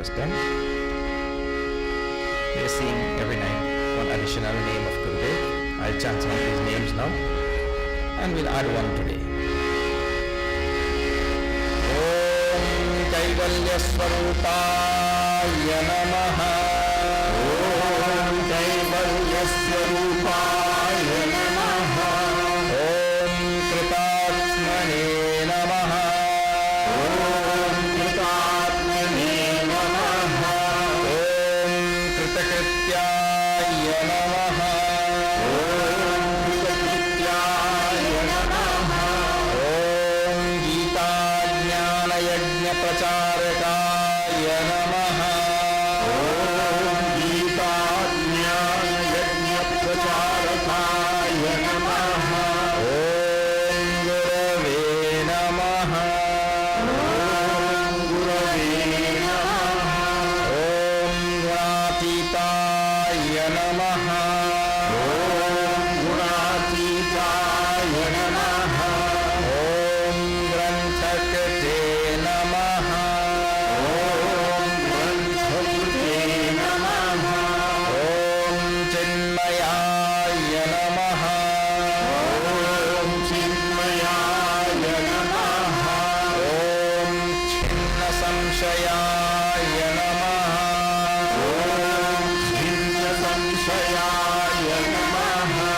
first time. We are seeing every night one additional name of Gurudev. I'll chant some of these names now and we'll add one today. Om Kaivalya Swarupaya Namaha. Om Kaivalya Swarupaya Namaha. Om Kritatmane Namaha. Om Kritatmane Namaha. Om Kritakrityaya Namaha. Om Kritakrityaya Namaha. Om Gita Jnana Yajna Pracharakaya Namaha. Om Gita Jnana Yajna Pracharakaya Namaha. Om Gurave Namaha. Om Gurave Namaha. Om Gunatitaya Namaha. Om Gunatitaya Namaha. Om Granthakate Namaha. Om Granthakate Namaha. Om Chinmayaya Namaha. Om Chinmayaya Namaha. Om Chinna Samshayaya Namaha. Om Chinna Samshayaya Namaha.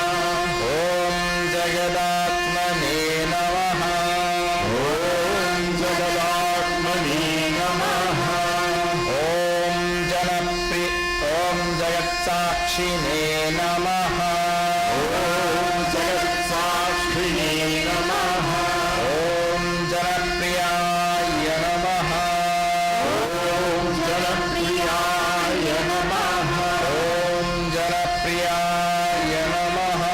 Om Jagadatmane Namaha. Om Jagadatmane Namaha. Om Jagatsakshine Namaha. Om Jagatsakshine Namaha. Om Janapriyaya Namaha. Om Janapriyaya Namaha. Om Janapriyaya Namaha.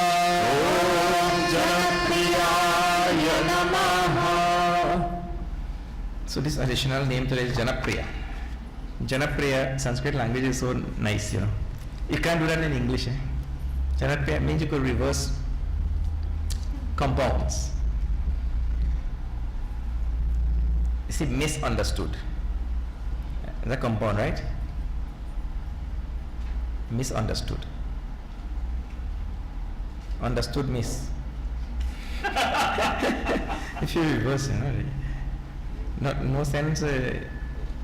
Om Janapriyaya Namaha. So this additional name today is Janapriya. Janapriya, Sanskrit language is so nice, you know. You can't do that in English. Janapriya means you could reverse compounds. You see, misunderstood. The compound, right? Misunderstood. Understood miss. If you reverse, you know, no sense.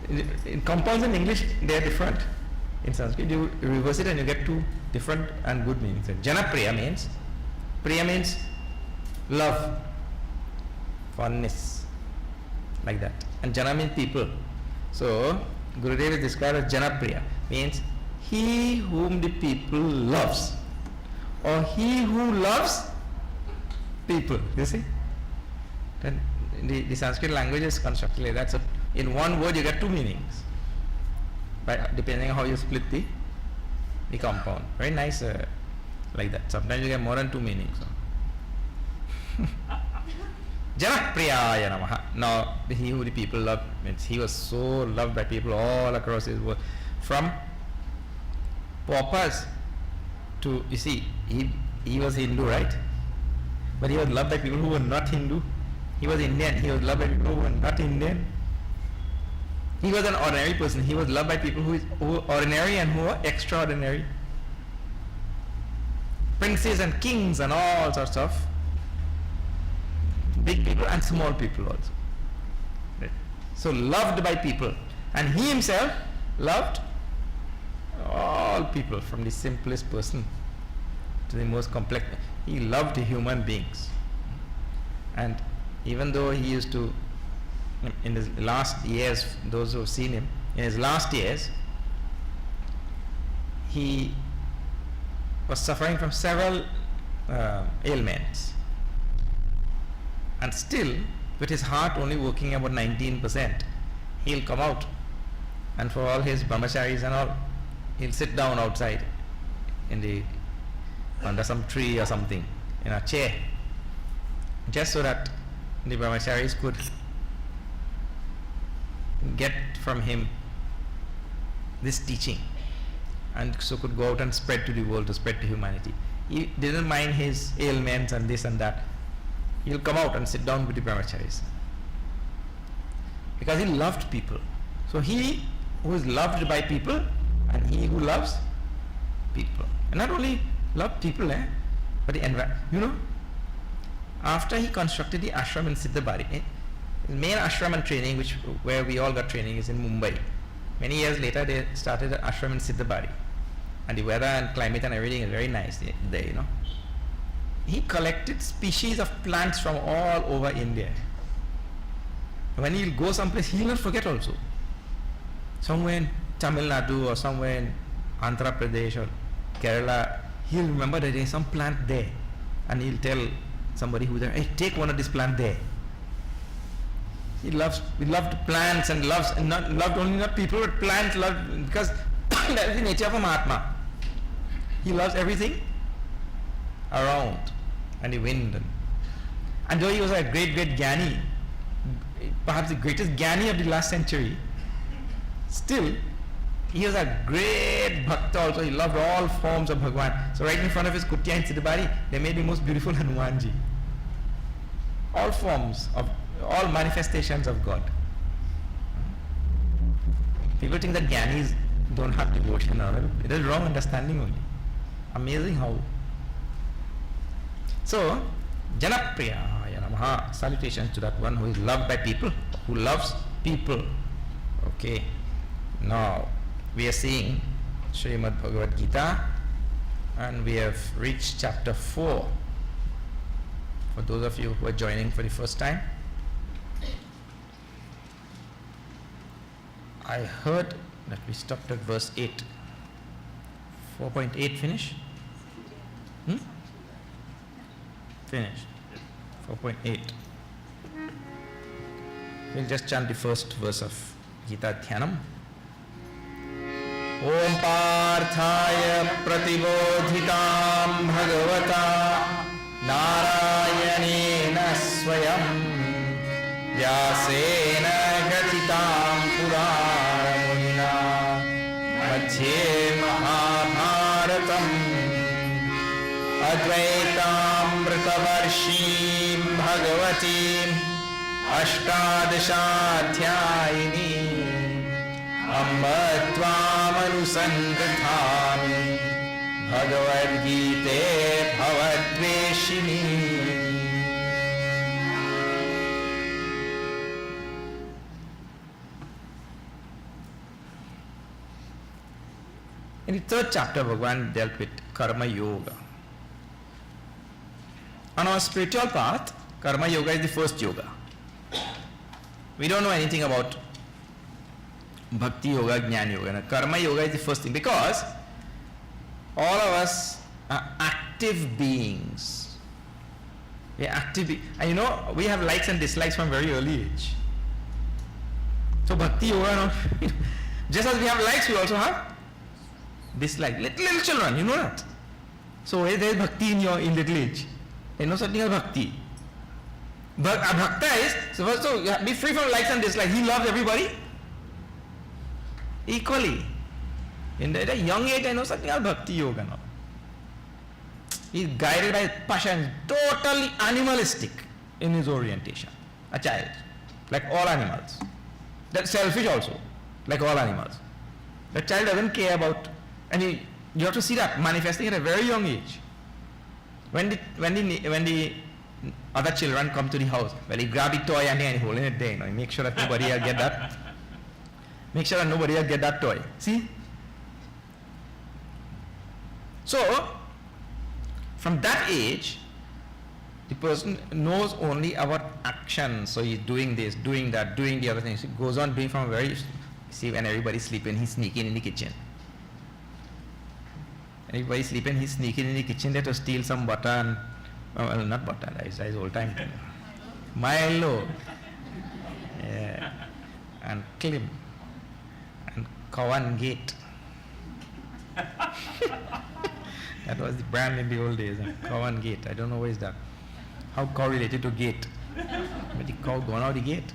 In compounds in English, they are different. In Sanskrit, you reverse it and you get two different and good meanings. Janapriya means, Priya means love, fondness, like that. And Jana means people. So, Gurudev is described as Janapriya, means he whom the people loves, or he who loves people. You see? Then the Sanskrit language is constructed like that. So, in one word you get two meanings, depending on how you split the compound. Very nice, like that. Sometimes you get more than two meanings. Janapriyaya Namaha. Now, he who the people love means he was so loved by people all across his world. From paupers to, you see, he was Hindu, right? But he was loved by people who were not Hindu. He was Indian. He was loved by people who were not Indian. He was an ordinary person. He was loved by people who were ordinary and who were extraordinary. Princes and kings and all sorts of big people and small people also. Right? So loved by people. And he himself loved all people, from the simplest person to the most complex. He loved human beings. And even though he used to, in his last years, those who have seen him, in his last years, he was suffering from several ailments. And still, with his heart only working about 19%, he'll come out, and for all his brahmacharis and all, he'll sit down outside under some tree or something, in a chair, just so that the brahmacharis could get from him this teaching, and so could go out and spread to the world, to spread to humanity. He didn't mind his ailments and this and that. He'll come out and sit down with the brahmacharis because he loved people. So he who is loved by people and he who loves people. And not only love people, but the environment. You know, after he constructed the ashram in Siddhabari, the main ashram and training where we all got training is in Mumbai. Many years later they started an ashram in Siddhabari. And the weather and climate and everything is very nice there, you know. He collected species of plants from all over India. When he'll go someplace, he'll not forget also. Somewhere in Tamil Nadu or somewhere in Andhra Pradesh or Kerala, he'll remember that there's some plant there. And he'll tell somebody who's there, hey, take one of this plant there. He loved plants and loved only not people but plants, because that's the nature of a Mahatma. He loves everything around, and the wind. And though he was a great Jnani, perhaps the greatest Jnani of the last century, still he was a great Bhakta also. He loved all forms of Bhagwan. So right in front of his Kutya in Siddhabari, they made the most beautiful Hanumanji. All forms of, all manifestations of God. People think that Jnanis don't have devotion. It is wrong understanding only. Amazing how. So, Janapriyaya Namaha, salutations to that one who is loved by people, who loves people. Okay. Now, we are seeing Srimad Bhagavad Gita and we have reached chapter 4. For those of you who are joining for the first time, I heard that we stopped at verse 8. 4.8 finish? Finish. 4.8. We'll just chant the first verse of Gita Dhyanam. Om Parthaya Pratibodhitam Bhagavata Narayanena Swayam Vyasena Gatitam Puramunina Madhye Mahabharatam Advaitamritavarshim Bhagavatim Ashtadashaadhyayini Amba Tvamanusantathami Bhagavad Gita Bhavadveshini. In the third chapter, Bhagavan dealt with Karma Yoga. On our spiritual path, Karma Yoga is the first yoga. We don't know anything about Bhakti Yoga, Jnana Yoga. And Karma Yoga is the first thing because all of us are active beings. We are active and you know, we have likes and dislikes from very early age. So Bhakti Yoga, just as we have likes, we also have dislike. Little children, you know that. So there is Bhakti in little age. There is no such thing as Bhakti. But a Bhakta is supposed to be free from likes and dislikes. He loves everybody equally. In a young age, I know something as Bhakti Yoga now. He is guided by passion, totally animalistic in his orientation. A child, like all animals. That's selfish also, like all animals. The child doesn't care about, and you have to see that manifesting at a very young age. When the other children come to the house, well, he grab the toy and he hold it there. You know, he make sure that nobody else get that. Make sure that nobody else get that toy. See? So, from that age, the person knows only about action. So he's doing this, doing that, doing the other things. He goes on doing from very, see, when everybody's sleeping, he's sneaking in the kitchen. Everybody's sleeping, he's sneaking in the kitchen there to steal some butter and, well, not butter, that's old time. Milo. Yeah. And Klim. And Cowan Gate. That was the brand in the old days. Cowan Gate. I don't know where is that. How cow related to gate? But the cow gone out the gate.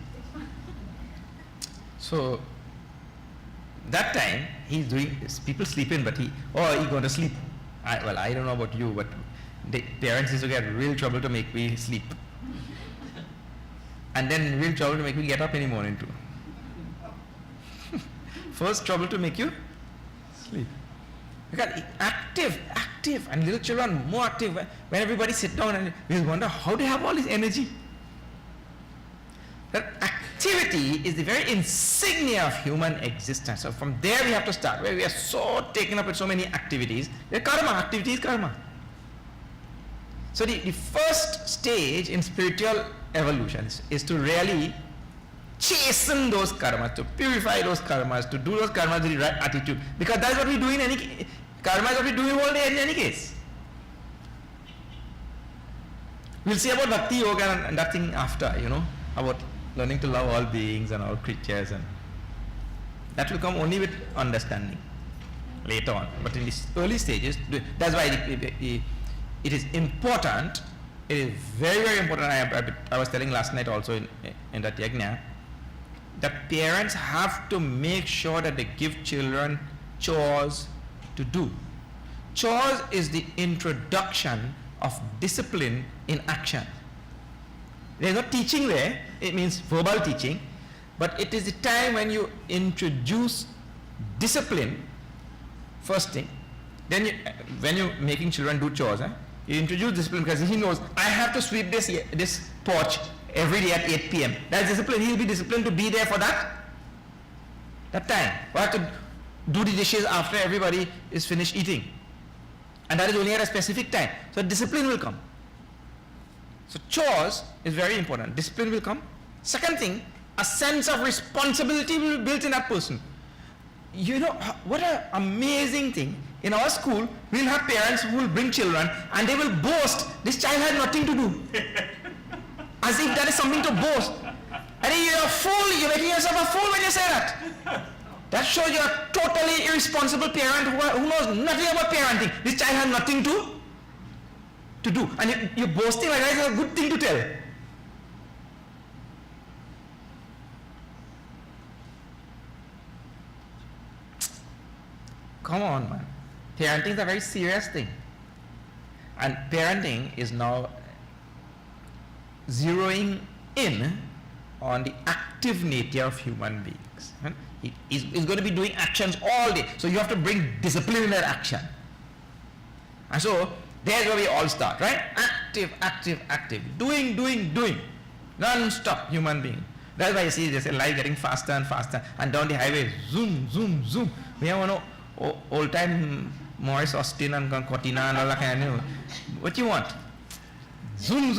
So that time he's doing people sleeping, but he going to sleep. I don't know about you, but the parents used to get real trouble to make me sleep, and then real trouble to make me get up in the morning too. first trouble to make you sleep. Because active, and little children more active. When everybody sit down and we wonder how they have all this energy. That activity is the very insignia of human existence. So from there we have to start, where we are so taken up with so many activities. The karma, activity is karma. So the first stage in spiritual evolution is to really chasten those karmas, to purify those karmas, to do those karmas with the right attitude. Because that's what we do in any karma is what we do all day in any case. We'll see about Bhakti Yoga and that thing after, about learning to love all beings and all creatures, and that will come only with understanding later on. But in these early stages, that's why it is important. It is very, very important. I was telling last night also in that yajna, that parents have to make sure that they give children chores to do. Chores is the introduction of discipline in action. There is no teaching there, it means verbal teaching, but it is the time when you introduce discipline, first thing. Then when you're making children do chores, you introduce discipline because he knows, I have to sweep this porch every day at 8 p.m. That's discipline. He'll be disciplined to be there for that time. Or have to do the dishes after everybody is finished eating. And that is only at a specific time. So discipline will come. So chores is very important. Discipline will come. Second thing, a sense of responsibility will be built in that person. What an amazing thing. In our school, we'll have parents who will bring children and they will boast, this child had nothing to do. As if that is something to boast. And you're a fool, you're making yourself a fool when you say that. That shows you're a totally irresponsible parent who knows nothing about parenting. This child has nothing to do. And you're boasting like that is a good thing to tell. Come on, man. Parenting is a very serious thing. And parenting is now zeroing in on the active nature of human beings. He's going to be doing actions all day. So you have to bring discipline in that action. And so there's where we all start, right? Active. Doing. Non-stop human being. That's why you see there's a life getting faster and faster. And down the highway, zoom. We have old time Morris Austin and Cortina and all that kind of. What you want? Zoom.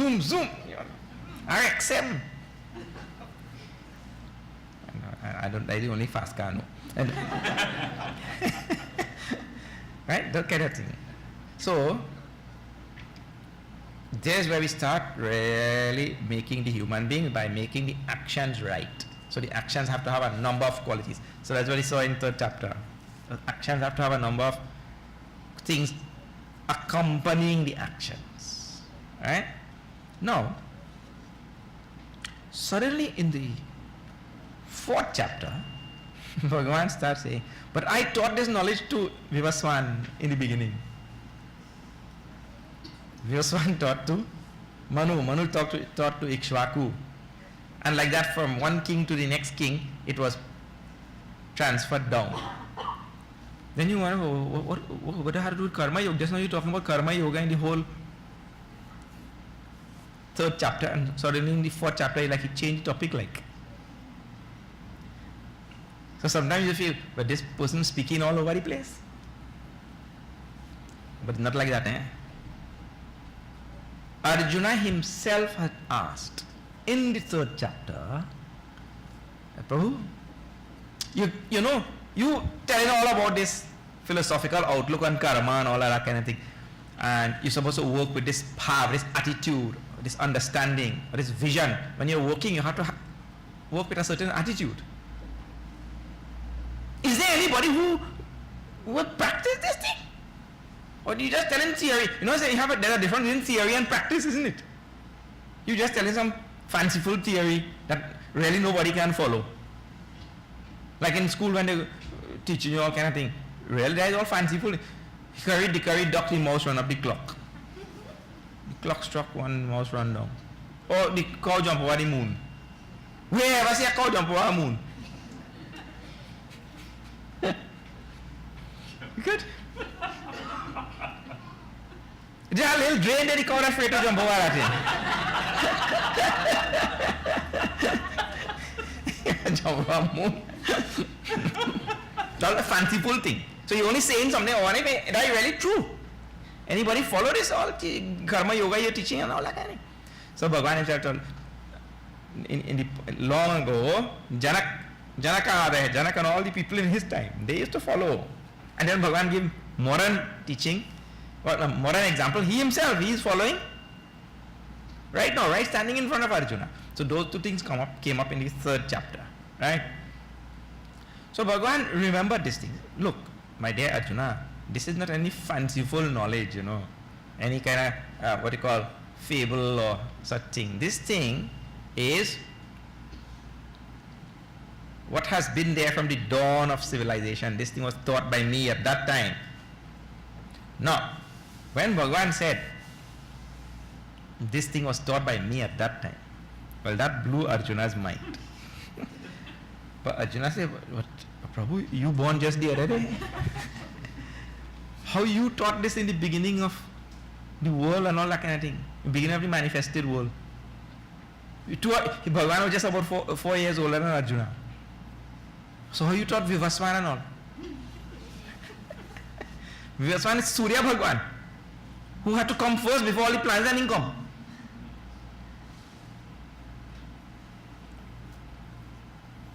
RXM. I the only fast car, no. Right? That kind of thing. So there's where we start really making the human being by making the actions right. So the actions have to have a number of qualities. So that's what we saw in third chapter. The actions have to have a number of things accompanying the actions. Right? Now, suddenly in the fourth chapter, Bhagavan starts saying, but I taught this knowledge to Vivaswan in the beginning. Vivaswan taught to Manu taught to Ikshvaku. And like that, from one king to the next king, it was transferred down. Then you wonder, what do I have to do with karma yoga? Just now you're talking about karma yoga in the whole third chapter, and suddenly in the fourth chapter, he changed the topic like. So sometimes you feel, but this person speaking all over the place. But not like that, eh? Arjuna himself had asked in the third chapter, Prabhu, you telling all about this philosophical outlook on karma and all that kind of thing, and you're supposed to work with this power, this attitude, this understanding, or this vision. When you're working, you have to work with a certain attitude. Is there anybody who would practice this thing? Or do you just tell him theory? There's a difference in theory and practice, isn't it? You just tell him some fanciful theory that really nobody can follow. Like in school when they teach you all kind of thing. Really, that is all fanciful. Hickory, duck, the mouse run up the clock. The clock struck one, mouse run down. Or the cow jump over the moon. Where ever see a cow jump over the moon? Just a little drain that he caught afraid to jump over at him. Jump over moon. It's all a fanciful thing. So you're only saying something, that is really true. Anybody follow this all karma yoga you're teaching and all that kind of thing? So Bhagavan himself told, in the long ago, Janaka and all the people in his time, they used to follow. And then Bhagavan gave modern teaching, or a modern example. He himself, he is following right now, right, standing in front of Arjuna. So those two things came up in the third chapter, right? So Bhagavan remembered this thing. Look, my dear Arjuna, this is not any fanciful knowledge, any kind of what you call fable or such thing. This thing is what has been there from the dawn of civilization. This thing was taught by me at that time. Now, when Bhagavan said, this thing was taught by me at that time, well, that blew Arjuna's mind. But Arjuna said, what, Prabhu, you born just the other day? How you taught this in the beginning of the world and all that kind of thing? The beginning of the manifested world. Bhagavan was just about 4 years older than Arjuna. So how you taught Vivasvan and all? Vivasvan is Surya Bhagavan, who had to come first before all the planets and come.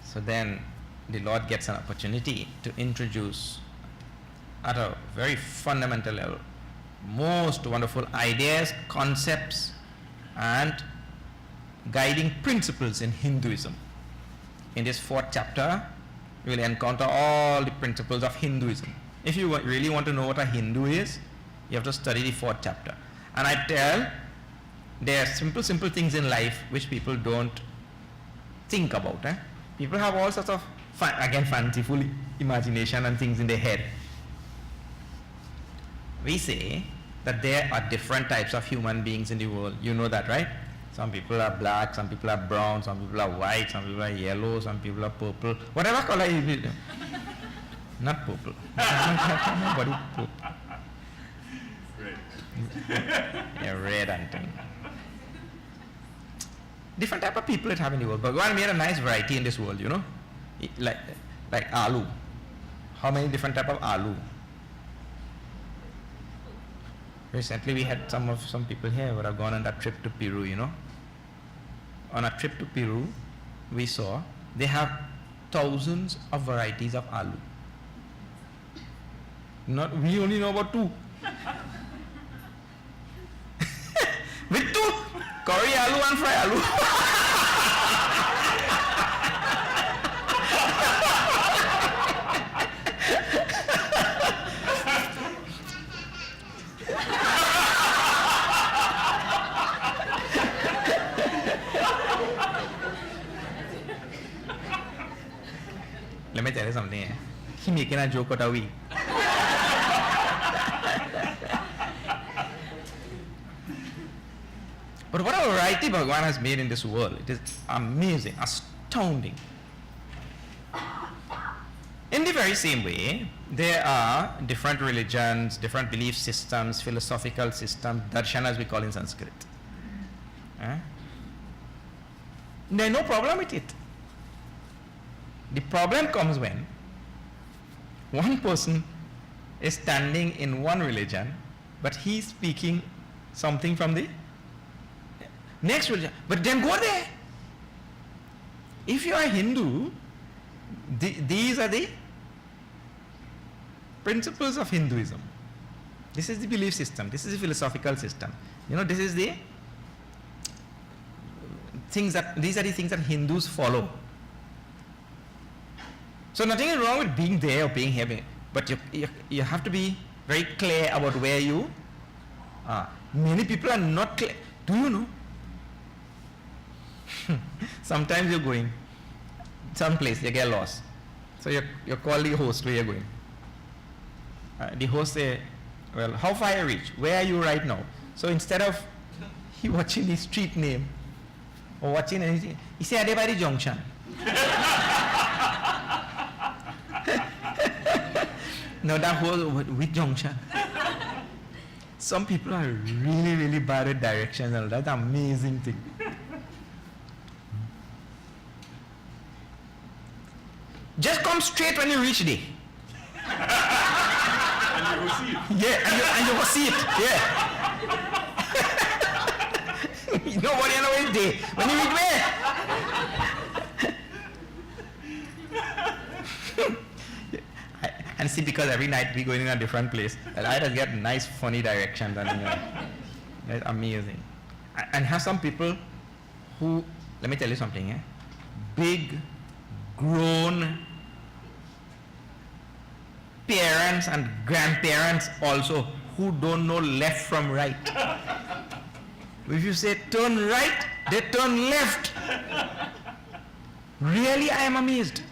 So then the Lord gets an opportunity to introduce at a very fundamental level most wonderful ideas, concepts and guiding principles in Hinduism. In this fourth chapter, you will encounter all the principles of Hinduism. If you really want to know what a Hindu is, you have to study the fourth chapter. And I tell, there are simple things in life which people don't think about. People have all sorts of, fanciful imagination and things in their head. We say that there are different types of human beings in the world. You know that, right? Some people are black, some people are brown, some people are white, some people are yellow, some people are purple. Whatever color is it. Not purple. Nobody purple. Red. Yeah, red and thing. Different type of people it have in the world. Bhagavan made a nice variety in this world, like aloo. How many different type of aloo? Recently we had some people here who have gone on that trip to Peru, On a trip to Peru, we saw they have thousands of varieties of aloo. We only know about 2. With 2, curry aloo and fry aloo. Let me tell you something. He making a joke out of we. But what a variety Bhagavan has made in this world. It is amazing, astounding. In the very same way, there are different religions, different belief systems, philosophical systems, darshan as we call in Sanskrit. There is no problem with it. The problem comes when one person is standing in one religion, but he is speaking something from the next religion. But then go there. If you are Hindu, these are the principles of Hinduism. This is the belief system. This is the philosophical system. This is the things these are the things that Hindus follow. So nothing is wrong with being there or being here, but you have to be very clear about where you are. Many people are not clear. Do you know? Sometimes you're going someplace, you get lost. So you call the host where you're going. The host say, well, how far you reach? Where are you right now? So instead of he watching the street name or watching anything, he say, Adebari Junction. No, that whole, which junction? Some people are really, really bad at directions, and that's an amazing thing. Just come straight when you reach there. And you will see it. Yeah, and you will see it. Yeah. Nobody knows it's there. When you reach where? And see, because every night we going in a different place, and I just get nice, funny directions, and it's amazing. And have some people who, let me tell you something, big, grown parents and grandparents also who don't know left from right. If you say turn right, they turn left. Really, I am amazed.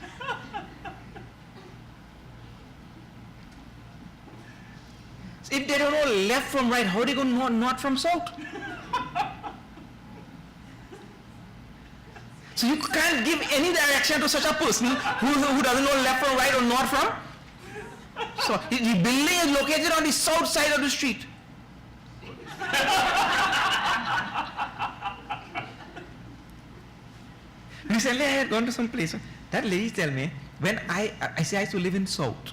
If they don't know left from right, how they going to know north from south? So you can't give any direction to such a person who doesn't know left from right or north from. So the building is located on the south side of the street. Recently I had gone to some place. That lady tell me, when I say I used to live in south.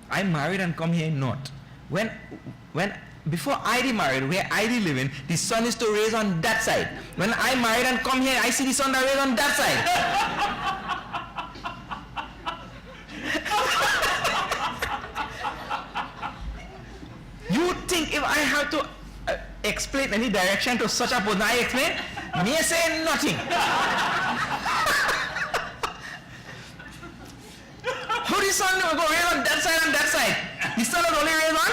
I married and come here in north. When before I remarried, where I live in, the sun is to raise on that side. When I married and come here, I see the sun raise on that side. You think if I have to explain any direction to such a person, I explain, me say nothing. How the sun will go raise on that side and that side? The sun will only raise on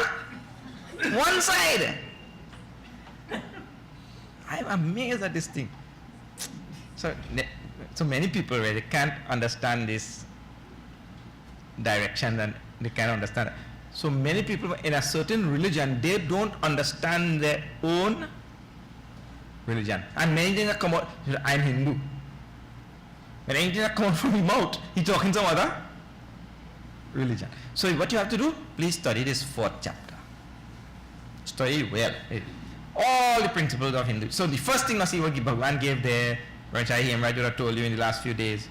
one side. I'm amazed at this thing. So many people really can't understand this direction, and they can't understand. So many people in a certain religion, they don't understand their own religion. And many things that come out, I'm Hindu. When anything that comes out from his mouth, he's talking some other religion. So what you have to do, please study this 4th chapter. Study well. All the principles of Hindu. So the first thing, see what Bhagavan gave there, which I Hemraj told you in the last few days,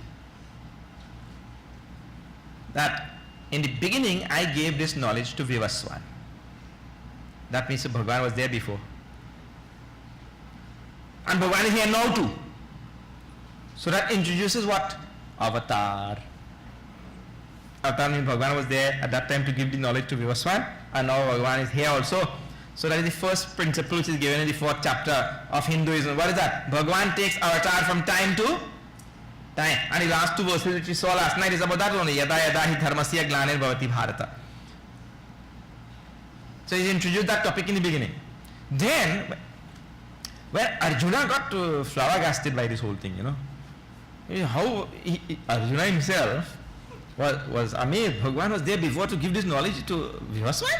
that in the beginning I gave this knowledge to Vivaswan. That means Bhagavan was there before. And Bhagavan is here now too. So that introduces what? Avatar. Avatar means Bhagavan was there at that time to give the knowledge to Vivaswan, and now Bhagavan is here also. So that is the first principle which is given in the 4th chapter of Hinduism. What is that? Bhagavan takes avatar from time to time. And the last 2 verses which we saw last night is about that only. Yada yada hi dharmasya glanir bhavati bharata. So he introduced that topic in the beginning. Then, when Arjuna got flabbergasted by this whole thing, how Arjuna himself was amazed. Bhagavan was there before to give this knowledge to Vivaswan.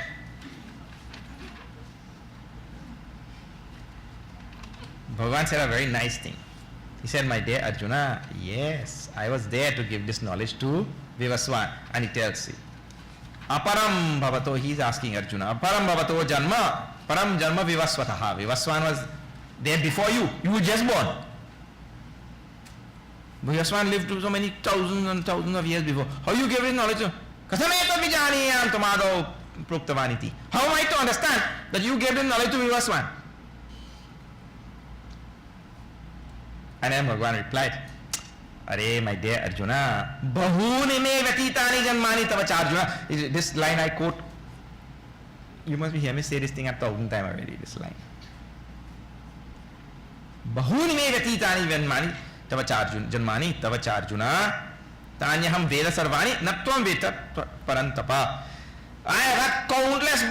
Bhagavan said a very nice thing. He said, my dear Arjuna, yes, I was there to give this knowledge to Vivaswan. And he tells it. Aparam bhavato, he is asking Arjuna, aparam bhavato janma, param janma vivaswataha. Vivaswan was there before you. You were just born. Vivaswan lived to so many thousands and thousands of years before. How you give his knowledge to? Kasameta vijaniyam tamado pruktavaniti. How am I to understand that you gave his knowledge to Vivaswan? And then Bhagavan replied, Are, my dear Arjuna, bahuni me vatitani janmani tavacha Arjuna. This line I quote, you must be hearing me say this thing 1,000 times already, this line. Bahuni me vatitani janmani tavacha Arjuna, tanyaham veda sarvani natvam veta parantapa. I have had countless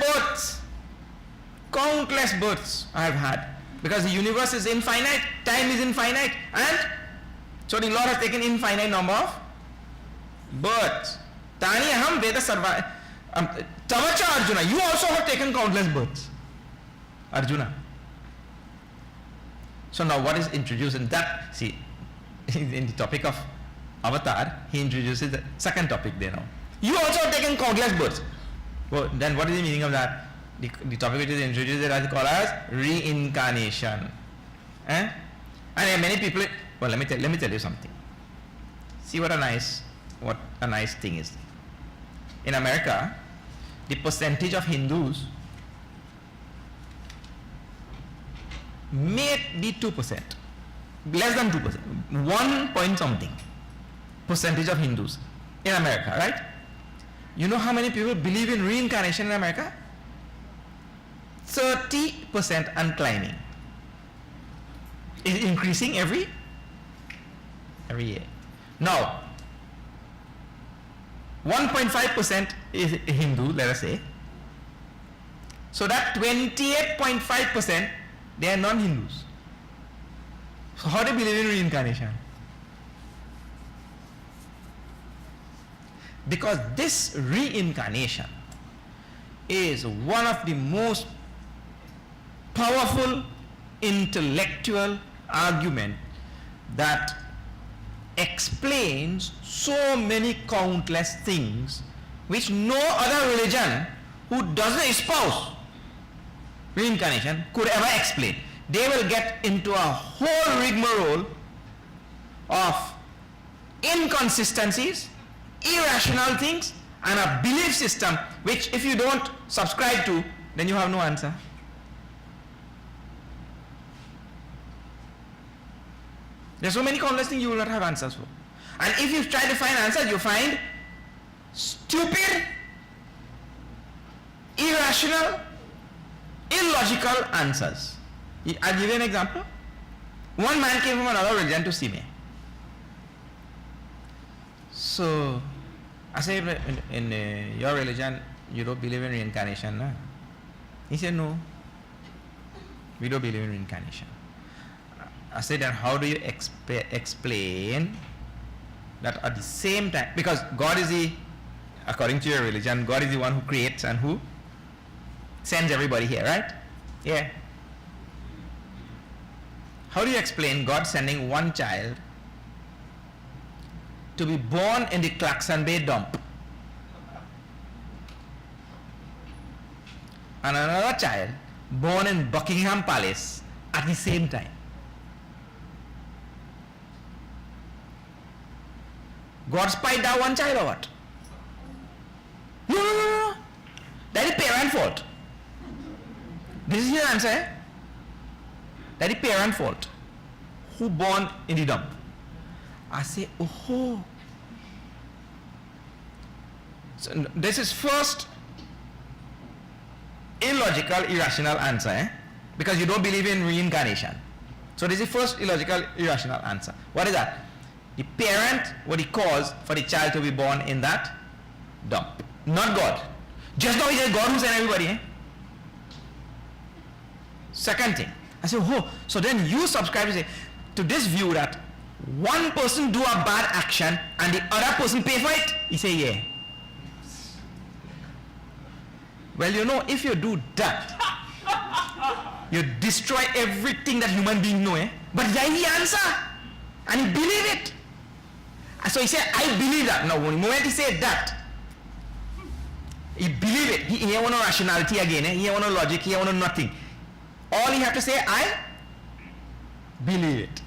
births I have had. Because the universe is infinite, time is infinite, and so the Lord has taken infinite number of births. Tani aham veda sarva. Tavacha Arjuna, you also have taken countless births. Arjuna. So now what is introduced in that? See, in the topic of avatar, he introduces the second topic there now. You also have taken countless births. Well, then what is the meaning of that? The topic which is introduced is called as reincarnation. And many people, well, let me tell you something. See what a nice thing is. In America, the percentage of Hindus may be 2%, less than 2%, 1 point something percentage of Hindus in America, right? You know how many people believe in reincarnation in America? 30% and climbing. Is it increasing every year? Now, 1.5% is Hindu, let us say. So that 28.5%, they are non-Hindus. So how do they believe in reincarnation? Because this reincarnation is one of the most powerful intellectual argument that explains so many countless things which no other religion who doesn't espouse reincarnation could ever explain. They will get into a whole rigmarole of inconsistencies, irrational things, and a belief system which if you don't subscribe to, then you have no answer. There are so many countless things you will not have answers for. And if you try to find answers, you find stupid, irrational, illogical answers. I'll give you an example. One man came from another religion to see me. So, I said, in your religion, you don't believe in reincarnation, no? He said, no, we don't believe in reincarnation. I said, then how do you explain that at the same time, because God is according to your religion, God is the one who creates and who sends everybody here, right? Yeah. How do you explain God sending one child to be born in the Claxon Bay dump and another child born in Buckingham Palace at the same time? God spied that one child or what? No. That is parent fault. This is his answer. Eh? That is parent fault. Who born in the dump? I say, oh. So this is first illogical, irrational answer. Eh? Because you don't believe in reincarnation. So this is first illogical, irrational answer. What is that? The parent were the cause for the child to be born in that dump. Not God. Just now he said God who sent everybody. Eh? Second thing. I said, oh, so then you subscribe to this view that one person do a bad action and the other person pay for it? He said, yeah. Well, you know, if you do that, you destroy everything that human beings know. Eh? But there he answer. And he believe it. So he said, I believe that. Now, the moment he said that, he believe it. He want no rationality again. Eh? He want no logic. He want no nothing. All he have to say, I believe it.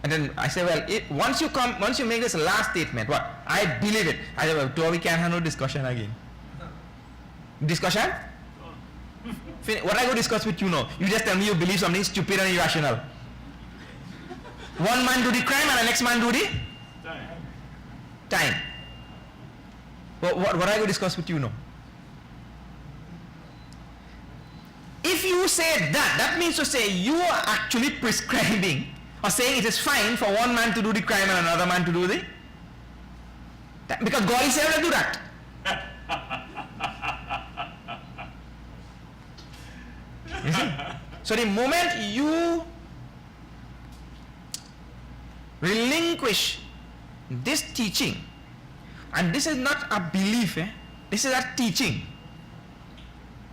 And then I say, well, once you make this last statement, what? I believe it. I say, well, we can't have no discussion again. Discussion? What I go discuss with you now? You just tell me you believe something stupid and irrational. One man do the crime and the next man do the time. What I go discuss with you now? If you say that means to say you are actually prescribing or saying it is fine for one man to do the crime and another man to do the time. Because God is able to do that. You see? So the moment you relinquish this teaching, and this is not a belief, this is a teaching.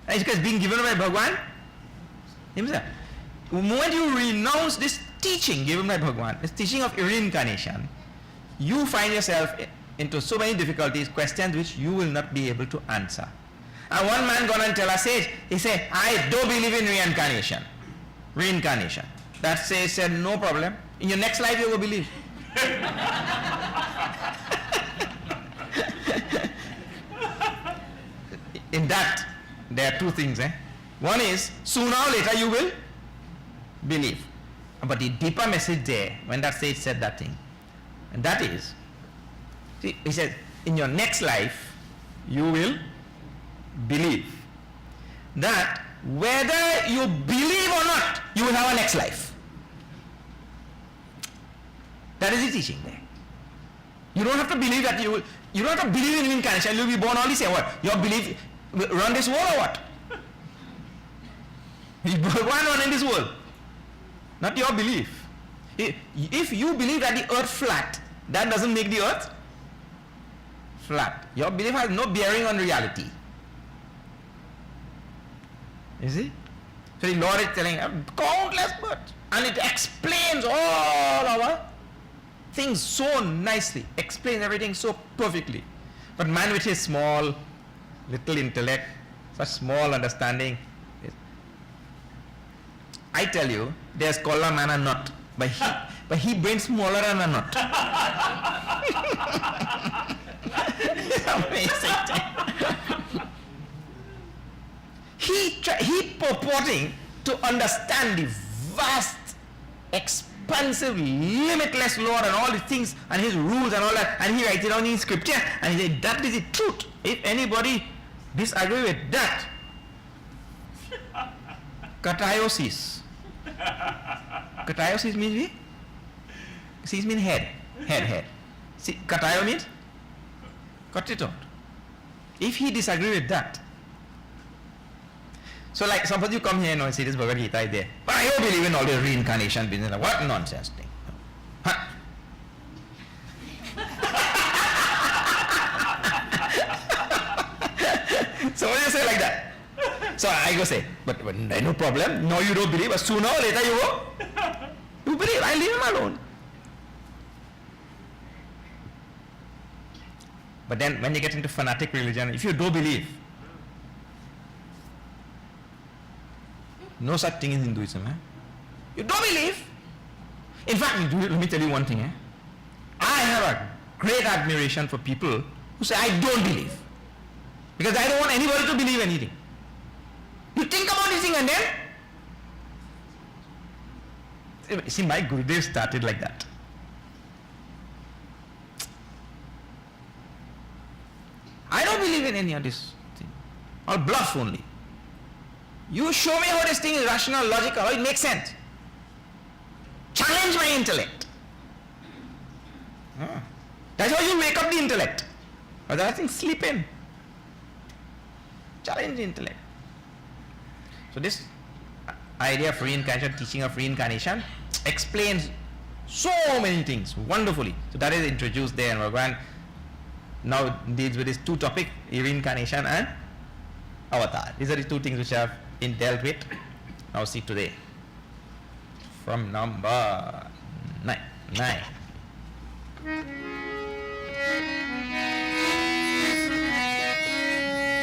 It's being given by Bhagwan himself. The moment you renounce this teaching given by Bhagwan, this teaching of reincarnation, you find yourself into so many difficulties, questions which you will not be able to answer. And one man gone and tell a sage, he said, I don't believe in reincarnation. Reincarnation. That sage said, no problem. In your next life you will believe. In that, there are two things. One is, sooner or later you will believe. But the deeper message there, when that sage said that thing, and that is, see, he says, in your next life, you will believe that whether you believe or not, you will have a next life. That is the teaching there. You don't have to believe that you don't have to believe in reincarnation. You will be born only say what? Your belief run this world or what? You born run in this world. Not your belief. If you believe that the earth flat, that doesn't make the earth flat. Your belief has no bearing on reality. You see? So the Lord is telling countless birds, and it explains all our things so nicely, explains everything so perfectly. But man with his small, little intellect, such small understanding, I tell you, there's koala man a nut, but he brain smaller than a nut. It's amazing thing. He purporting to understand the vast, expansive, limitless Lord and all the things and his rules and all that, and he writes it down in scripture, and he said that is the truth. If anybody disagree with that, kataiosis. Kataiosis means sis means head. See, kataio means cut it out. If he disagree with that, so like suppose you come here and see this Bhagavad Gita is there, but I don't believe in all this reincarnation business. What nonsense thing? Huh? So when you say like that, so I go say, but no problem. No, you don't believe, but sooner or later you believe. I leave him alone. But then when you get into fanatic religion, if you don't believe, no such thing in Hinduism. You don't believe. In fact, let me tell you one thing. I have a great admiration for people who say, I don't believe. Because I don't want anybody to believe anything. You think about this thing and then, see, my Gurudev started like that. I don't believe in any of this thing. All bluff only. You show me how this thing is rational, logical, how it makes sense. Challenge my intellect. That's how you wake up the intellect. Other things sleep in. Challenge the intellect. So this idea of reincarnation, teaching of reincarnation, explains so many things wonderfully. So that is introduced there, and Bhagavan now deals with these two topics, reincarnation and avatar. These are the two things which I have dealt with. Now see today. From number 9.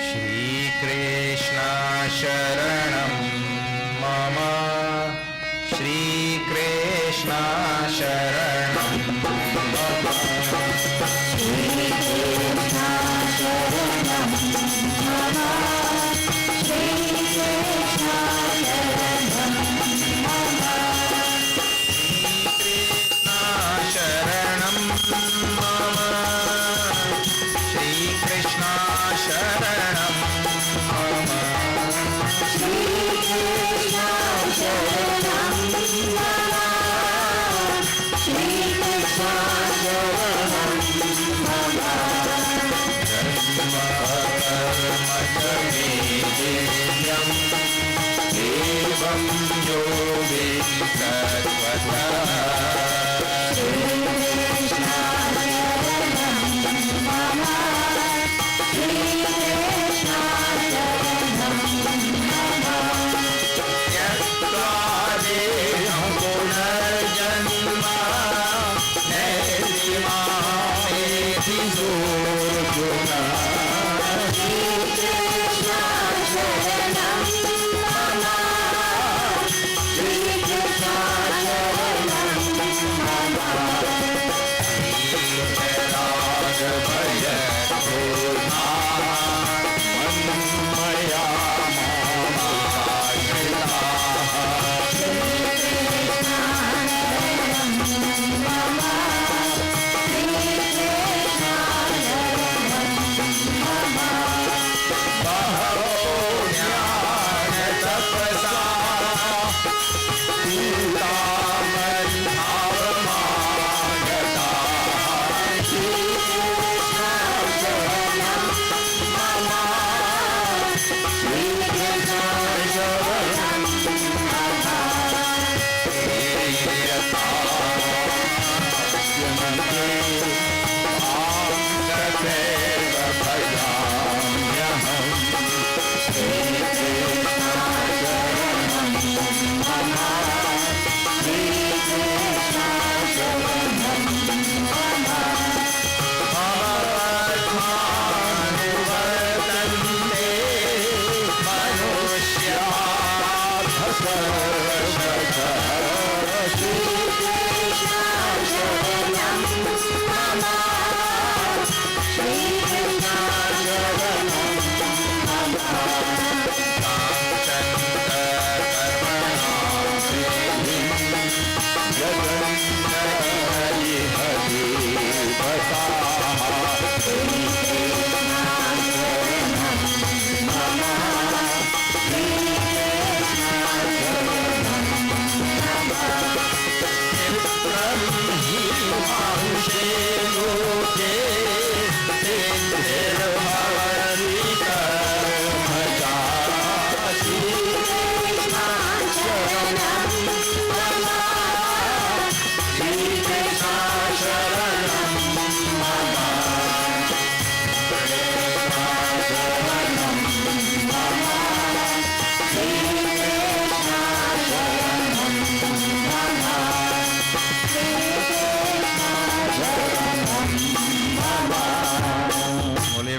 Shri Krishna Sharanam Mama, Shri Krishna Sharanam Mama, Shri Krishna Sharanam Mama, Shri Krishna Sharanam Mama, Shri Krishna Sharanam Mama, Shri Krishna Sharanam Mama, Shri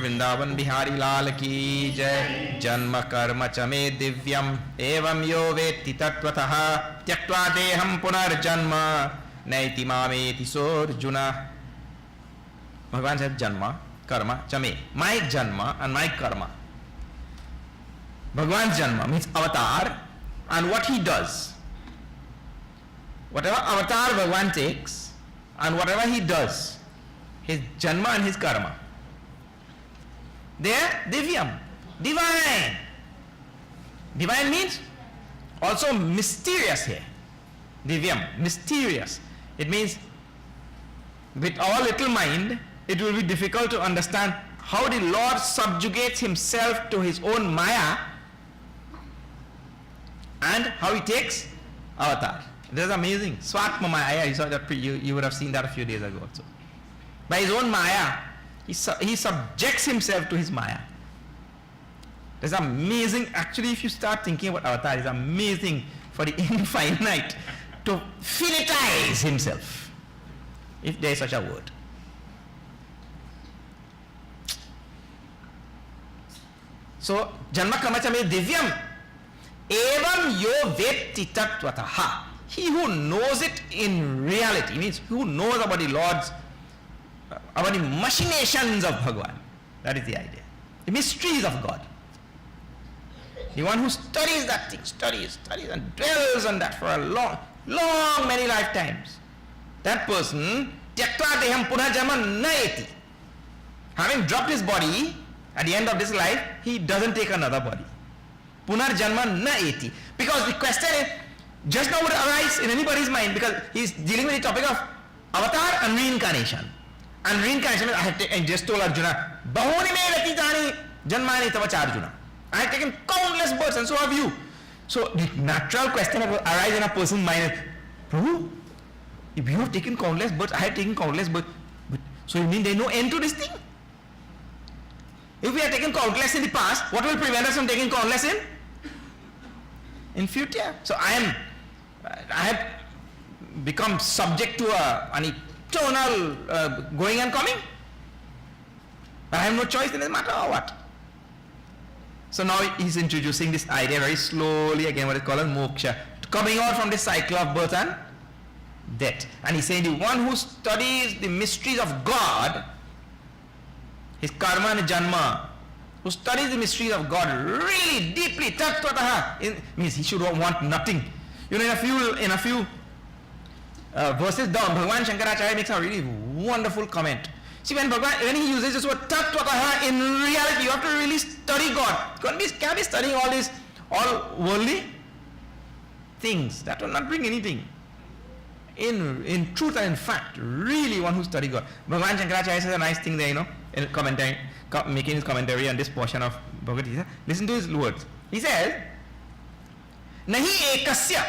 Vrindavan Bihari लाल की जय। जन्म कर्म च मे दिव्यम एवं यो वेत्ति तत्त्वतः त्यक्त्वा देहं पुनर्जन्म नैति मामेति सोऽर्जुन। भगवान साहब जन्म कर्म च मे, माय जन्म and my karma. Bhagwan's janma means avatar and what he does. Whatever avatar Bhagwan takes and whatever he does, his janma and his karma, they are divyam, divine. Divine means also mysterious here. Divyam, mysterious. It means with our little mind, it will be difficult to understand how the Lord subjugates himself to his own maya and how he takes avatar. This is amazing. Swatma Maya, you saw that, you would have seen that a few days ago also. By his own maya, he subjects himself to his maya. It's amazing. Actually, if you start thinking about avatar, it's amazing for the infinite to finitize himself, if there is such a word. So, janma karma cha me divyam evam yo vetti tattvataha. He who knows it in reality, means who knows about the Lord's, about the machinations of Bhagwan. That is the idea. The mysteries of God. The one who studies that thing, studies and dwells on that for a long, many lifetimes. That person, tyaktva deham punarjanma naeti. Having dropped his body at the end of this life, he doesn't take another body. Punarjanma naeti. Because the question is, just now would arise in anybody's mind, because he is dealing with the topic of avatar and reincarnation. And reincarnation, I just told Arjuna, bahuni me ratitani janmani tavacha Arjuna. I have taken countless births and so have you. So the natural question that will arise in a person's mind is, Prabhu, if you have taken countless births, I have taken countless births. So you mean there is no end to this thing? If we have taken countless in the past, what will prevent us from taking countless in future? So I have become subject to an eternal going and coming. I have no choice in this matter or what? So now he's introducing this idea very slowly, again what is called as moksha, coming out from this cycle of birth and death. And he's saying the one who studies the mysteries of God, his karma and janma, who studies the mysteries of God really deeply, tattvataha, means he should want nothing. You know, in a few verses down, Bhagwan Shankaracharya makes a really wonderful comment. See, when he uses this word tattvataha, in reality you have to really study God. Can't be studying all worldly things. That will not bring anything. In truth and in fact, really one who study God. Bhagwan Shankaracharya says a nice thing there, in commentary, making his commentary on this portion of Bhagavad Gita. Listen to his words. He says, Nahi ekasya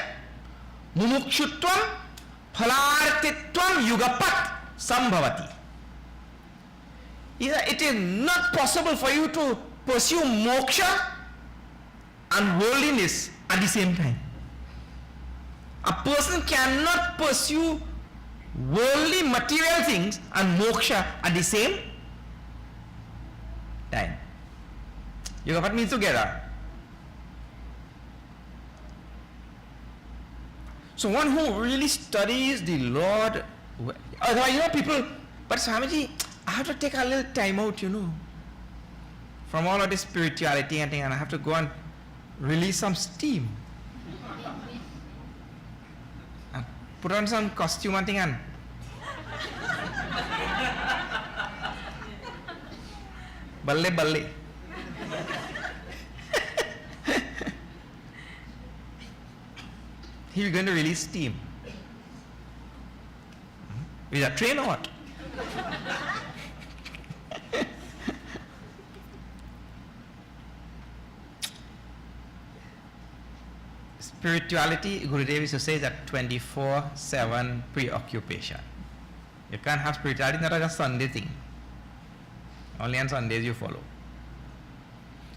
mumukshutvam phalartitvam yugapat sambhavati. It is not possible for you to pursue moksha and worldliness at the same time. A person cannot pursue worldly material things and moksha at the same time. Yugapat means together. So one who really studies the Lord, people, but Swamiji, I have to take a little time out, from all of this spirituality and thing, and I have to go and release some steam. And put on some costume and thing and balle. He's going to release steam. Is that train or what? Spirituality, Gurudev used to say, that 24/7 preoccupation. You can't have spirituality, not a Sunday thing. Only on Sundays you follow.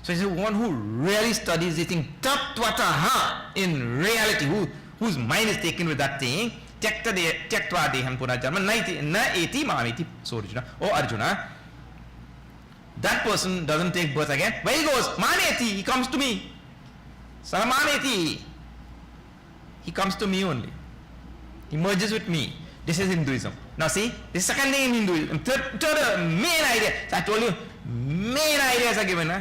So it's the one who really studies the thing, tatvataha, in reality, whose mind is taken with that thing, tyaktva deham punarjanma na eti mamiti. So Arjuna, that person doesn't take birth again. Where he goes, maneti, he comes to me. Samaneti. He comes to me only. He merges with me. This is Hinduism. Now see, the second thing in Hinduism, third main idea. So I told you, main ideas are given.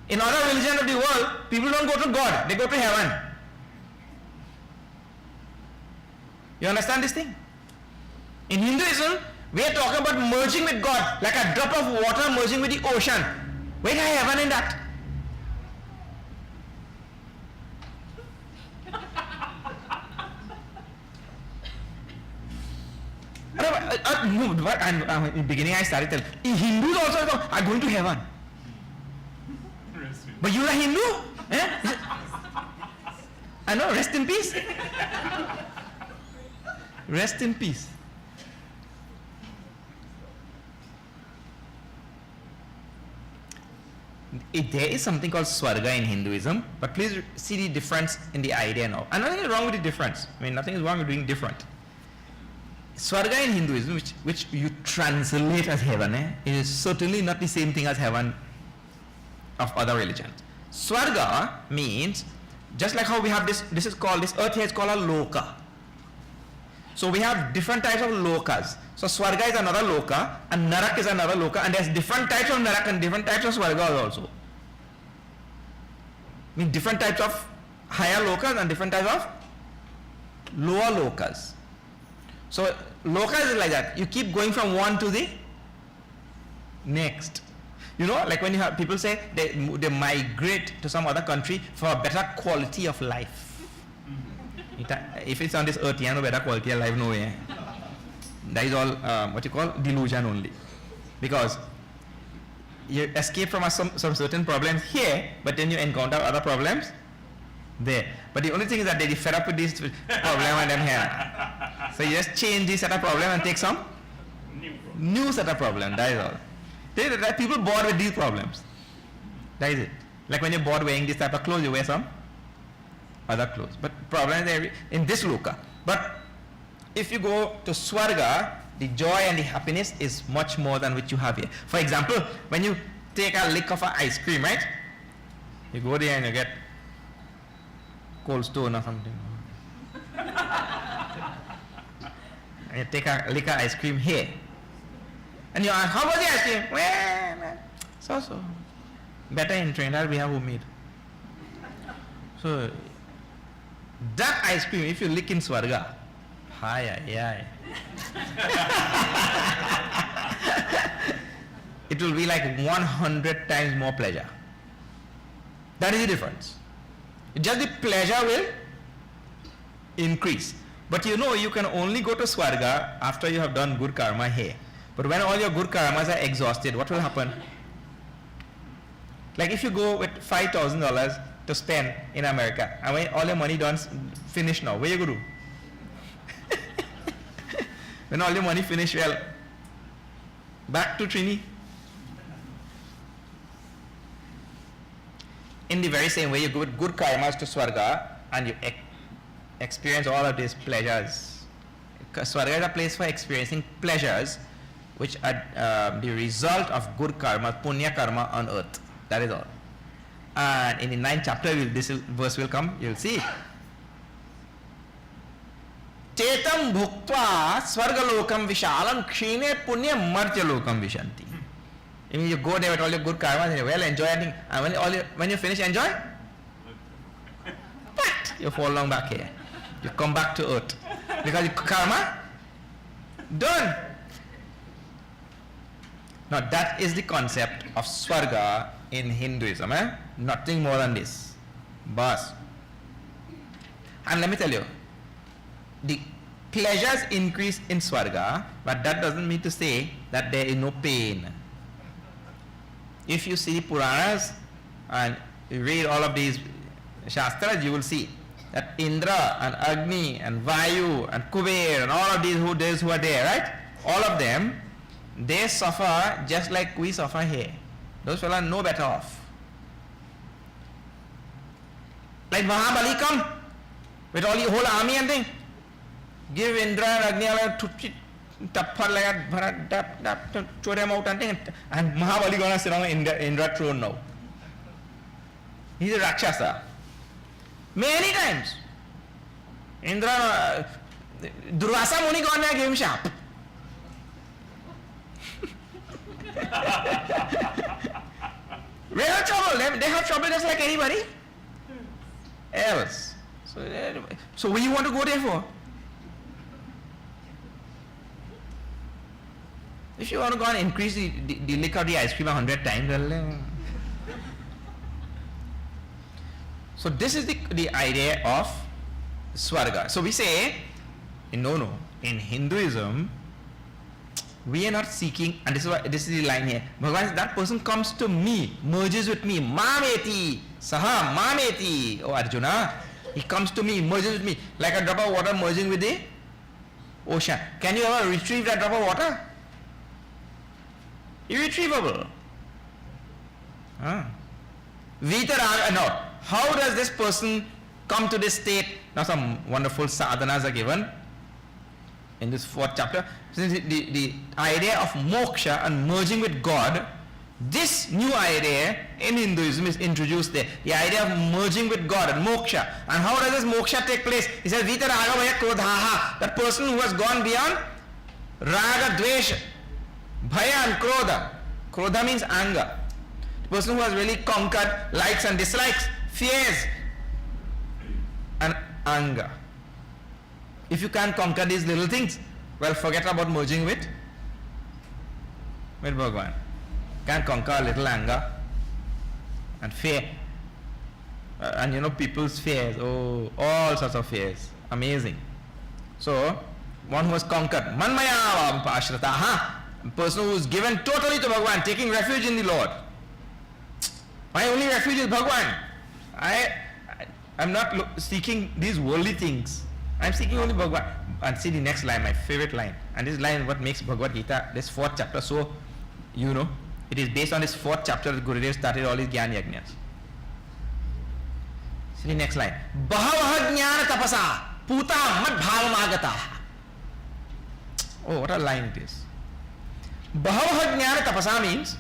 In other religions of the world, people don't go to God, they go to heaven. You understand this thing? In Hinduism, we are talking about merging with God, like a drop of water merging with the ocean. Where is heaven in that? In the beginning I started telling, Hindus also are going to heaven. But you are Hindu? Eh? I know, rest in peace. Rest in peace. There is something called Swarga in Hinduism, but please see the difference in the idea now. And nothing is wrong with the difference. I mean, nothing is wrong with doing different. Swarga in Hinduism, which you translate as heaven, it is certainly not the same thing as heaven of other religions. Swarga means, just like how we have this earth here is called a loka. So we have different types of lokas. So Swarga is another loka, and Narak is another loka, and there's different types of Narak and different types of Swargas also. I mean, different types of higher lokas and different types of lower lokas. So lokas is like that. You keep going from one to the next. Like when you have people say they migrate to some other country for a better quality of life. If it's on this earth, you have no better quality of life, no way. That is all delusion only. Because you escape from some certain problems here, but then you encounter other problems there. But the only thing is that they fed up with this problem and them here. So you just change this set of problem and take some new set of problem. That is all. There are people bored with these problems. That is it. Like when you're bored wearing this type of clothes, you wear some other clothes. But problems are in this loka. But if you go to Swarga, the joy and the happiness is much more than what you have here. For example, when you take a lick of ice cream, right? You go there and you get Cold Stone or something. And you take a lick of ice cream here. And you ask, how was the ice cream? Well, so. Better in Trinidad, we have homemade. So, that ice cream, if you lick in Swarga, it will be like 100 times more pleasure. That is the difference. Just the pleasure will increase. But you can only go to Swarga after you have done good karma here. But when all your good karmas are exhausted, what will happen? Like if you go with $5,000 to spend in America, and when all your money done finished now, where you go to? When all your money finished, well, back to Trini. In the very same way, you go with good karmas to Swarga and you experience all of these pleasures. Swarga is a place for experiencing pleasures which are the result of good karma, punya karma on earth. That is all. And in the 9th chapter, this verse will come, you'll see. Tetam bhuktva swargalokam vishalam kshine punya martyalokam vishanti. I mean, you go there with all your good karma and you well enjoy everything. And when you finish enjoy, but you fall down back here. You come back to earth. Because your karma done. Now that is the concept of Swarga in Hinduism. Nothing more than this. Bas. And let me tell you, the pleasures increase in Swarga, but that doesn't mean to say that there is no pain. If you see the Puranas and you read all of these Shastras, you will see that Indra and Agni and Vayu and Kuber and all of these who are there, right? All of them, they suffer just like we suffer here. Those fellows are no better off. Like Mahabali come with all your whole army and thing. Give Indra and Agni a tapar like that, throw them out and thing. And Mahabali gonna sit on Indra throne now. He's a Rakshasa. Many times. Indra, Durvasa Muni gone there, gave him sharp. They have trouble. They have trouble just like anybody else. So what do you want to go there for? If you want to go and increase the lick of the ice cream 100 times, well, so this is the idea of Swarga. So we say, no, in Hinduism, we are not seeking, and this is the line here. Bhagavan, that person comes to me, merges with me, mameti, saha, mameti. Oh Arjuna, he comes to me, merges with me, like a drop of water merging with the ocean. Can you ever retrieve that drop of water? Irretrievable. Vitaraga, no. How does this person come to this state? Now some wonderful sadhanas are given in this 4th chapter. Since the idea of moksha and merging with God, this new idea in Hinduism is introduced there. The idea of merging with God and moksha. And how does this moksha take place? He says, Vitaraga vaya krodhaha. That person who has gone beyond raga, dvesha, bhaya and krodha. Krodha means anger. The person who has really conquered likes and dislikes, fears and anger. If you can't conquer these little things, well, forget about merging with Bhagavan. Can't conquer a little anger and fear. And people's fears, all sorts of fears. Amazing. So, one who has conquered, Manmaya Ashrata, a person who is given totally to Bhagavan, taking refuge in the Lord. My only refuge is Bhagavan. I'm not seeking these worldly things. I'm seeking only Bhagavan. And see the next line, my favorite line. And this line is what makes Bhagavad Gita, this 4th chapter, so, it is based on this 4th chapter that Gurudev started all his Gyan Yajnas. See the next line. Bahavaha jnana tapasa puta mad bhavamagata. Oh, what a line it is. Bahavaha jnana tapasa means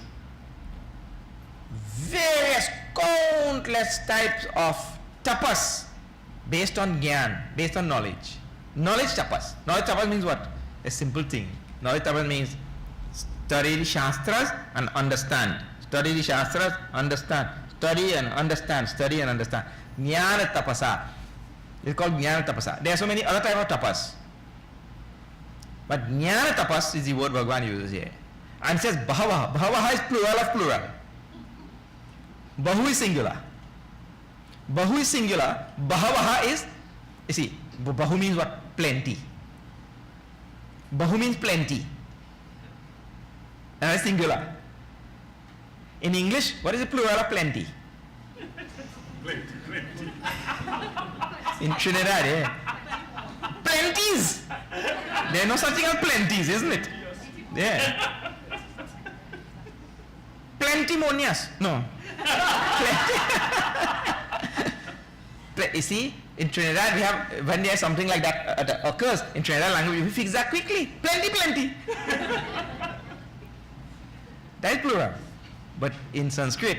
various countless types of tapas based on Gyan, based on knowledge. Knowledge tapas. Knowledge tapas means what? A simple thing. Knowledge tapas means study the Shastras and understand. Study the Shastras, understand. Study and understand. Study and understand. Jnana tapasa. It's called Jnana tapasa. There are so many other types of tapas. But Jnana tapas is the word Bhagavan uses here. And it says Bahavaha. Bahavaha is plural of plural. Bahu is singular. Bahu is singular. Bahavaha is, you see, Bahu means what? Plenty. Bahu means plenty. And it's singular. In English, what is the plural of plenty? Plenty. In Trinidad, yeah. Plenties! There are no such thing as plenties, isn't it? Yeah. Plentimonias. No. You see, in Trinidad we have, when there is something like that occurs, in Trinidad language we fix that quickly. Plenty. That is plural. But in Sanskrit,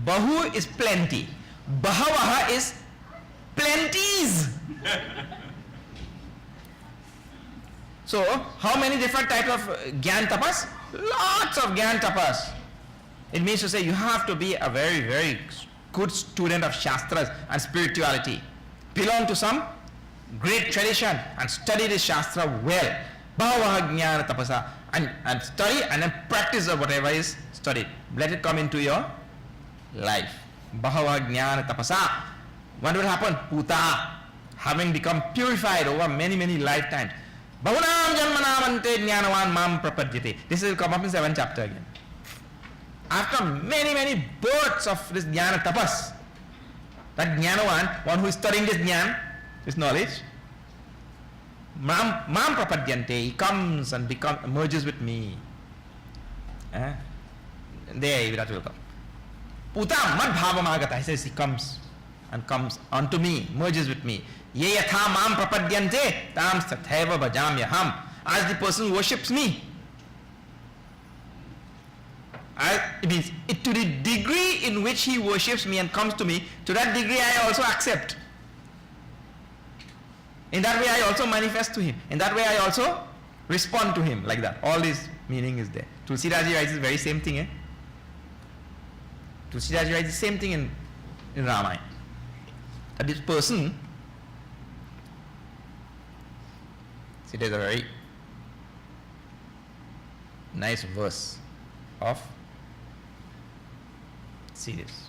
Bahu is plenty. Bahavaha is plenties. So, how many different types of Gyan tapas? Lots of Gyan tapas. It means to say you have to be a very, very good student of Shastras and spirituality. Belong to some great tradition and study this Shastra well. Bhavaha Jnana Tapasa. And study and then practice of whatever is studied. Let it come into your life. Bhavaha Jnana Tapasa. What will happen? Puta. Having become purified over many, many lifetimes. Bhavunam Janmanamante Jnanavan Mam Prapadyate. This will come up in 7th chapter again. After many, many births of this Jnana Tapas, that Jnanavan, one who is studying this Jnana, this knowledge, Mam Prapadyante, he comes and merges with me. There that will come. Putam Mad Bhavamagata, he says he comes unto me, merges with me. Ye yatha mam prapadyante tam sathaiva bhajamyaham. As the person worships me, it means to the degree in which he worships me and comes to me, to that degree I also accept. In that way I also manifest to him. In that way I also respond to him, like that. All this meaning is there. Tulsidaji writes the very same thing. Tulsidaji writes the same thing in Ramayana. That this person, see, there's a very nice verse of, see this.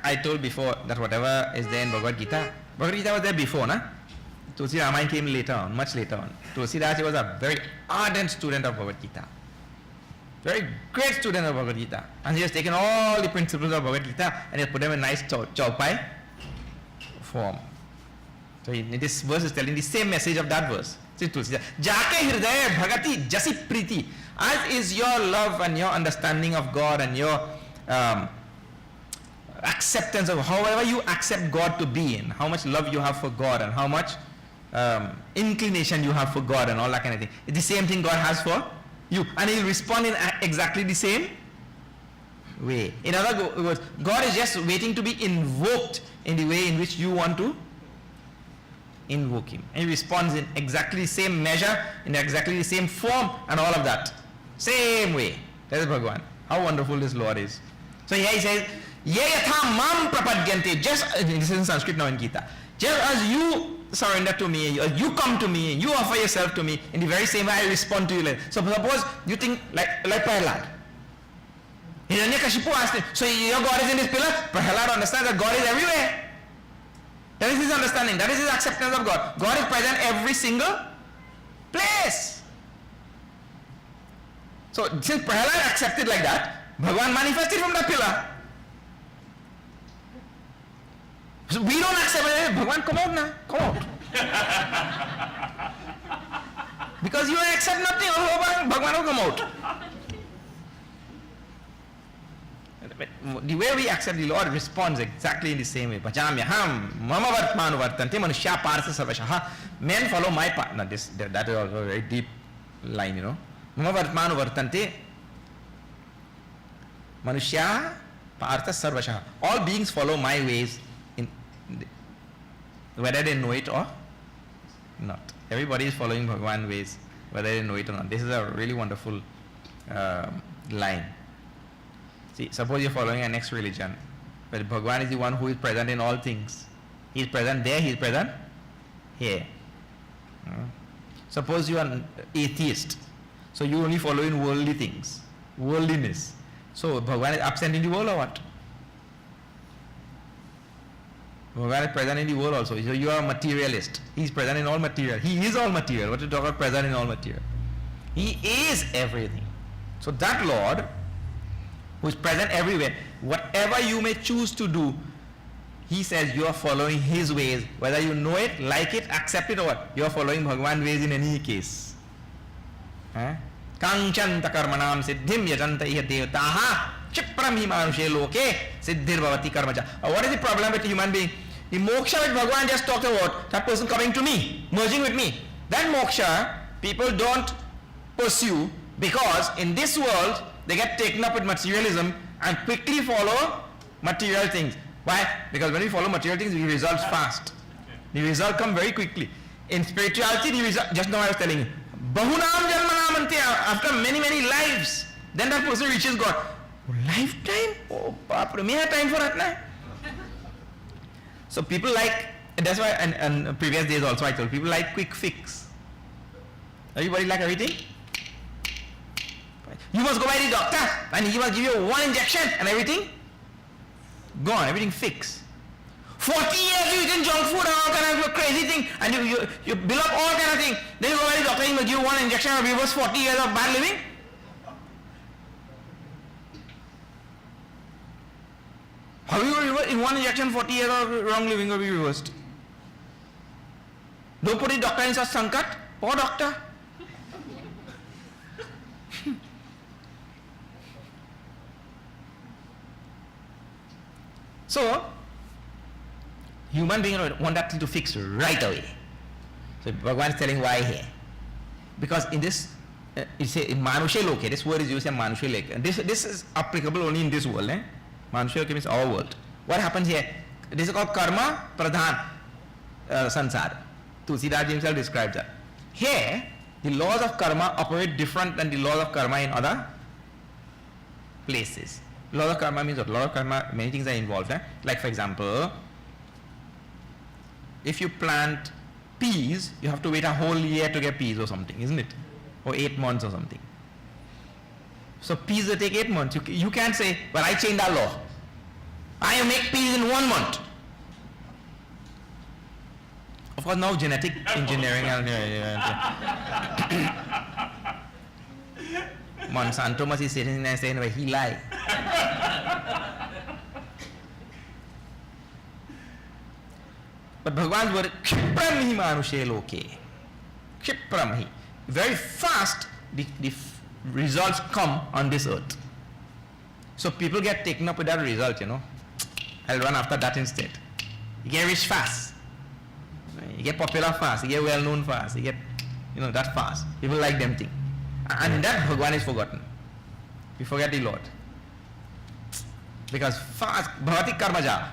I told before that whatever is there in Bhagavad Gita was there before, na? Tulsi Ramayana came later on, much later on. Tulsidas was a very ardent student of Bhagavad Gita. Very great student of Bhagavad Gita. And he has taken all the principles of Bhagavad Gita and he has put them in nice chaupai form. So this verse is telling the same message of that verse. See, Tulsidas. Jake hridaya bhagati jasi priti. As is your love and your understanding of God and your acceptance of however you accept God to be in, how much love you have for God and how much inclination you have for God and all that kind of thing. It's the same thing God has for you, and He'll respond in exactly the same way. In other words, God is just waiting to be invoked in the way in which you want to invoke Him, and He responds in exactly the same measure, in exactly the same form, and all of that same way. That is Bhagavan. How wonderful this Lord is. So here He says, Ye yatha mam prapadyante. Just, this is in Sanskrit now in Gita. Just as you surrender to me, you come to me, you offer yourself to me, in the very same way I respond to you. So suppose you think like Prahlad. Hiranyakashipu asked him, so your God is in this pillar? Prahlad understands that God is everywhere. That is his understanding. That is his acceptance of God. God is present every single place. So since Prahlad accepted like that, Bhagavan manifested from that pillar. So we don't accept it. Bhagavan, come out now. Come out. Because you accept nothing, Bhagavan will come out. the way we accept the Lord responds exactly in the same way. Bhajamyaham mama vartmanu vartante manusya parsa sarvashah. Men follow my path. Now that is also a very deep line, Mama vartmanu vartante manusya parsa sarvashah. All beings follow my ways, whether they know it or not. Everybody is following Bhagavan's ways, whether they know it or not. This is a really wonderful line. See, suppose you're following a next religion, but Bhagavan is the one who is present in all things. He is present there, he is present here. Suppose you are an atheist, so you only follow in worldly things, worldliness. So Bhagavan is absent in the world or what? Bhagavan is present in the world also. So you are a materialist. He is present in all material. He is all material. What you talk about present in all material? He is everything. So that Lord, who is present everywhere, whatever you may choose to do, he says you are following his ways. Whether you know it, like it, accept it or what, you are following Bhagavan's ways in any case. Kanchanta karmanam siddhim yajanta iha devataha chipram hi manushe loke siddhir bhavati karmaja. What is the problem with a human being? The moksha which Bhagavan just talked about, that person coming to me, merging with me, that moksha people don't pursue, because in this world they get taken up with materialism and quickly follow material things. Why? Because when we follow material things, the results fast. The result come very quickly. In spirituality, the result, just now I was telling you, Bahunam Janmanam Ante, after many, many lives, then that person reaches God. Lifetime? Oh, Baap, may I have time for that now? So people like, and that's why, and previous days also I told people like quick fix. Everybody like everything? You must go by the doctor and he must give you one injection and everything gone, everything fixed. 40 years you eating junk food and all kind of crazy thing, and you build up all kind of thing. Then you go by the doctor, he must give you one injection and reverse 40 years of bad living. How will you reverse in one injection 40 years of wrong living will be reversed? Don't put the doctor in such sankat. Poor doctor. So, human beings want that thing to fix right away. So, Bhagavan is telling why here. Because in this, it's in Manushe Loke, this word is used in Manushe Loke. And this is applicable only in this world. Manushe Loke means our world. What happens here? This is called Karma Pradhan Sansar. Tulsidas himself describes that. Here, the laws of karma operate different than the laws of karma in other places. Law of karma means what? Law of karma, many things are involved. Like for example, if you plant peas, you have to wait a whole year to get peas or something, isn't it? Or 8 months or something. So peas will take 8 months. You can't say, well, I changed our law. I make peas in 1 month. Of course, now genetic engineering. Monsanto must be sitting there saying, well, he lied. But Bhagavan's word, Kshipramhi manushe loke. Kshipramhi. Very fast the results come on this earth. So people get taken up with that result, I'll run after that instead. You get rich fast. You get popular fast. You get well known fast. You get, that fast. People like them thing. And in that, Bhagavan is forgotten. We forget the Lord. Because fast, bhavati karmaja.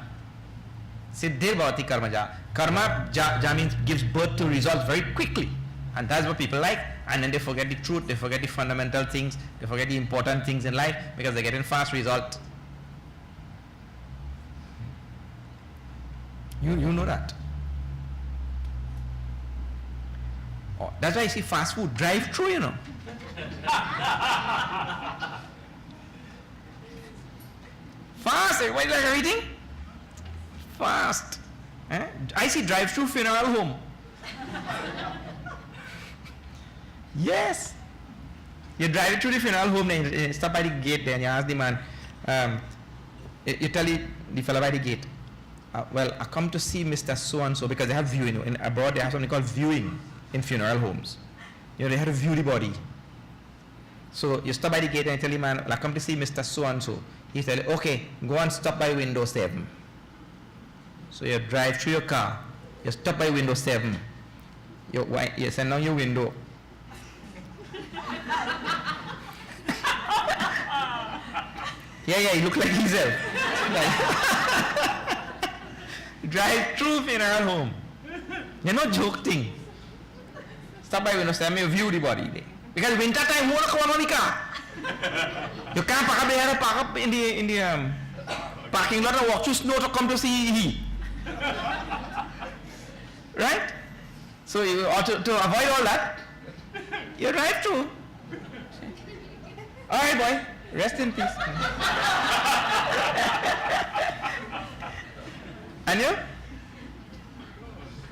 Siddhir bhavati karmaja. Karma ja means gives birth to results very quickly. And that's what people like. And then they forget the truth, they forget the fundamental things, they forget the important things in life because they get in fast result. You know that. Oh, that's why you see fast food, drive through, Fast, everybody like everything? Fast. I see drive-through funeral home. Yes. You drive through the funeral home, you stop by the gate there and you ask the man, you tell the fellow by the gate, well, I come to see Mr. So-and-so because they have viewing. In abroad, they have something called viewing in funeral homes. They have to view the body. So you stop by the gate and tell him, man, I come to see Mr. So-and-so. He tell you, okay, go and stop by window 7. So you drive through your car, you stop by window 7. You send down your window. Yeah, he look like himself. Drive through funeral home. You're not joking. Stop by window 7, you view the body there. Because winter time, you can't park up in the parking lot and walk through snow to come to see he. Right? So you ought to avoid all that, you drive through. All right, boy, rest in peace. And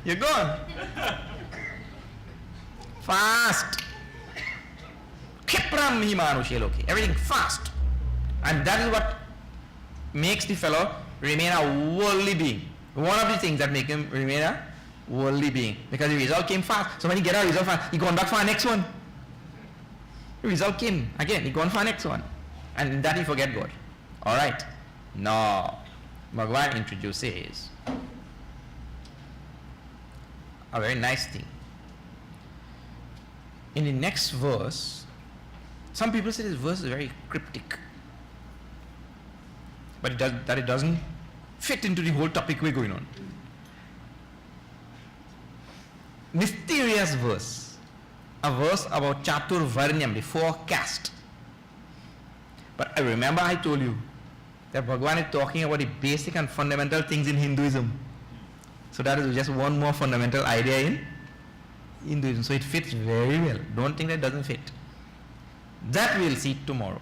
you're gone. Fast. Everything fast. And that is what makes the fellow remain a worldly being. One of the things that make him remain a worldly being. Because the result came fast. So when he get a result fast, he gone back for the next one. The result came again, he gone for the next one. And in that he forget God. Alright. Now, Bhagavan introduces a very nice thing. In the next verse, some people say this verse is very cryptic. But it doesn't fit into the whole topic we're going on. Mysterious verse. A verse about Chatur Varnyam, the 4 caste. But I remember I told you that Bhagavan is talking about the basic and fundamental things in Hinduism. So that is just one more fundamental idea in Hinduism. So it fits very well. Don't think that it doesn't fit. That we'll see tomorrow.